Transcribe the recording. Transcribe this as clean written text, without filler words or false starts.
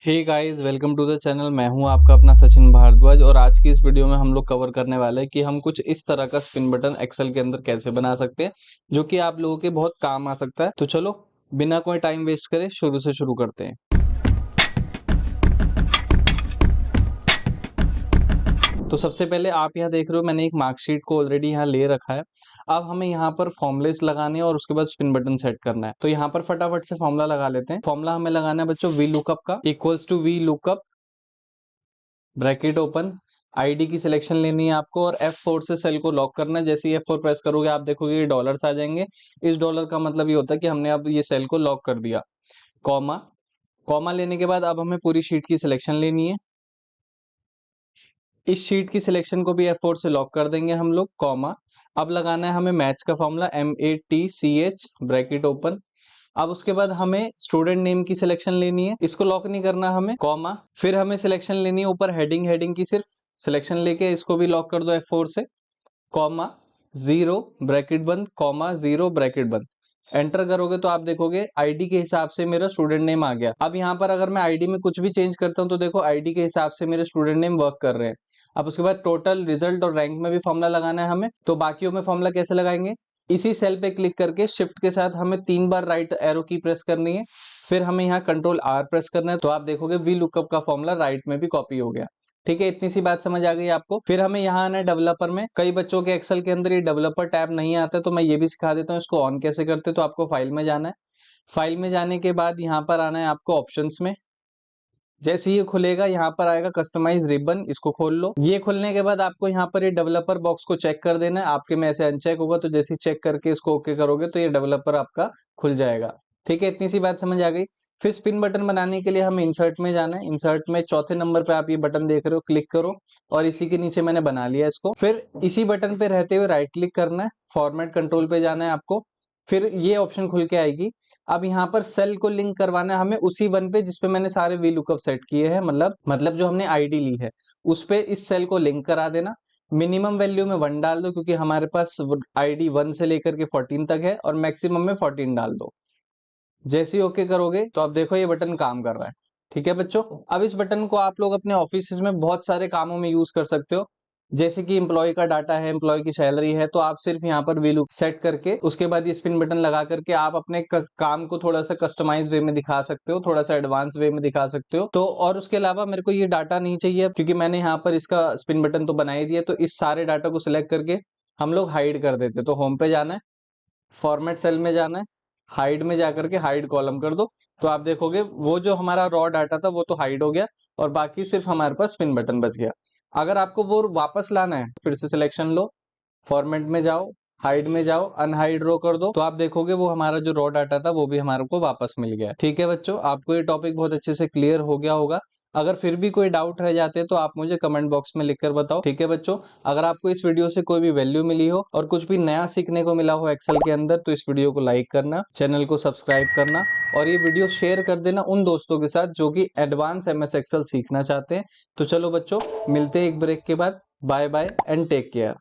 Hey guys, welcome to the channel. मैं हूं आपका अपना सचिन भारद्वाज और आज की इस वीडियो में हम लोग कवर करने वाले हैं कि हम कुछ इस तरह का स्पिन बटन एक्सेल के अंदर कैसे बना सकते हैं जो कि आप लोगों के बहुत काम आ सकता है। तो चलो बिना कोई टाइम वेस्ट करे शुरू से शुरू करते हैं। तो सबसे पहले आप यहाँ देख रहे हो मैंने एक मार्कशीट को ऑलरेडी यहाँ ले रखा है। अब हमें यहाँ पर फॉर्मुलेस लगाने हैं और उसके बाद स्पिन बटन सेट करना है। तो यहाँ पर फटाफट से फॉर्मूला लगा लेते हैं। फॉर्मूला हमें लगाना है बच्चों वी लुकअप का, equals to V lookup bracket open. ID की सिलेक्शन लेनी है आपको और F4 से सेल को लॉक करना है। जैसे ही F4 प्रेस करोगे आप देखोगे ये डॉलर्स आ जाएंगे। इस डॉलर का मतलब ये होता है कि हमने अब ये सेल को लॉक कर दिया। कॉमा, कॉमा लेने के बाद अब हमें पूरी शीट की सिलेक्शन लेनी है। इस शीट की सिलेक्शन को भी F4 से लॉक कर देंगे हम लोग। कॉमा, अब लगाना है हमें मैच का फॉर्मूला MATCH ब्रैकेट ओपन। अब उसके बाद हमें स्टूडेंट नेम की सिलेक्शन लेनी है, इसको लॉक नहीं करना हमें। कॉमा, फिर हमें सिलेक्शन लेनी है ऊपर हेडिंग, हेडिंग की सिर्फ सिलेक्शन लेके इसको भी लॉक कर दो F4 से। कॉमा, जीरो ब्रैकेट बंद, कॉमा जीरो ब्रैकेट बंद। एंटर करोगे तो आप देखोगे आईडी के हिसाब से मेरा स्टूडेंट नेम आ गया। अब यहाँ पर अगर मैं आईडी में कुछ भी चेंज करता हूँ तो देखो आईडी के हिसाब से मेरे स्टूडेंट नेम वर्क कर रहे हैं। अब उसके बाद टोटल, रिजल्ट और रैंक में भी फॉर्मूला लगाना है हमें। तो बाकियों में फॉर्मूला कैसे लगाएंगे, इसी सेल पे क्लिक करके शिफ्ट के साथ हमें 3 बार राइट एरो की प्रेस करनी है। फिर हमें यहाँ कंट्रोल R प्रेस करना है तो आप देखोगे वी लुकअप का फॉर्मूला राइट में भी कॉपी हो गया। ठीक है, इतनी सी बात समझ आ गई आपको। फिर हमें यहाँ आना है डेवलपर में। कई बच्चों के एक्सेल के अंदर ये डेवलपर टैब नहीं आता तो मैं ये भी सिखा देता हूँ इसको ऑन कैसे करते। तो आपको फाइल में जाना है। फाइल में जाने के बाद यहाँ पर आना है आपको ऑप्शंस में। जैसे ये खुलेगा यहाँ पर आएगा कस्टमाइज रिबन, इसको खोल लो। ये खुलने के बाद आपको यहाँ पर ये डेवलपर बॉक्स को चेक कर देना है। आपके में ऐसे अनचेक होगा तो जैसे ही चेक करके इसको ओके करोगे तो ये डेवलपर आपका खुल जाएगा। ठीक है, इतनी सी बात समझ आ गई। फिर स्पिन बटन बनाने के लिए हमें इंसर्ट में जाना है। इंसर्ट में चौथे नंबर पे आप ये बटन देख रहे हो, क्लिक करो और इसी के नीचे मैंने बना लिया इसको। फिर इसी बटन पे रहते हुए राइट क्लिक करना है, फॉर्मेट कंट्रोल पे जाना है आपको। फिर ये ऑप्शन खुल के आएगी। अब यहाँ पर सेल को लिंक करवाना है हमें उसी वन पे जिसपे मैंने सारे वी लुकअप सेट किए हैं, मतलब जो हमने आईडी ली है उस पे इस सेल को लिंक करा देना। मिनिमम वैल्यू में 1 डाल दो क्योंकि हमारे पास आईडी 1 से लेकर के 14 तक है और मैक्सिमम में 14 डाल दो। जैसे ही ओके करोगे तो आप देखो ये बटन काम कर रहा है। ठीक है बच्चों, अब इस बटन को आप लोग अपने ऑफिस में बहुत सारे कामों में यूज कर सकते हो। जैसे कि एम्प्लॉय का डाटा है, एम्प्लॉय की सैलरी है, तो आप सिर्फ यहाँ पर वैल्यू सेट करके उसके बाद ये स्पिन बटन लगा करके आप अपने काम को थोड़ा सा कस्टमाइज वे में दिखा सकते हो, थोड़ा सा एडवांस वे में दिखा सकते हो। तो और उसके अलावा मेरे को ये डाटा नहीं चाहिए अब क्योंकि मैंने यहाँ पर इसका स्पिन बटन तो बना ही दिया। तो इस सारे डाटा को सिलेक्ट करके हम लोग हाइड कर देते। तो होम पे जाना है, फॉर्मेट सेल में जाना है, हाइड में जाकर के हाइड कॉलम कर दो। तो आप देखोगे वो जो हमारा रॉ डाटा था वो तो हाइड हो गया और बाकी सिर्फ हमारे पास स्पिन बटन बच गया। अगर आपको वो वापस लाना है फिर से सिलेक्शन लो, फॉर्मेट में जाओ, हाइड में जाओ, अनहाइड रो कर दो। तो आप देखोगे वो हमारा जो रॉ डाटा था वो भी हमारे को वापस मिल गया। ठीक है बच्चों, आपको ये टॉपिक बहुत अच्छे से क्लियर हो गया होगा। अगर फिर भी कोई डाउट रह जाते हैं तो आप मुझे कमेंट बॉक्स में लिखकर बताओ। ठीक है बच्चों, अगर आपको इस वीडियो से कोई भी वैल्यू मिली हो और कुछ भी नया सीखने को मिला हो एक्सेल के अंदर तो इस वीडियो को लाइक करना, चैनल को सब्सक्राइब करना और ये वीडियो शेयर कर देना उन दोस्तों के साथ जो कि एडवांस MS एक्सेल सीखना चाहते हैं। तो चलो बच्चों, मिलते हैं एक ब्रेक के बाद। Bye bye and take care.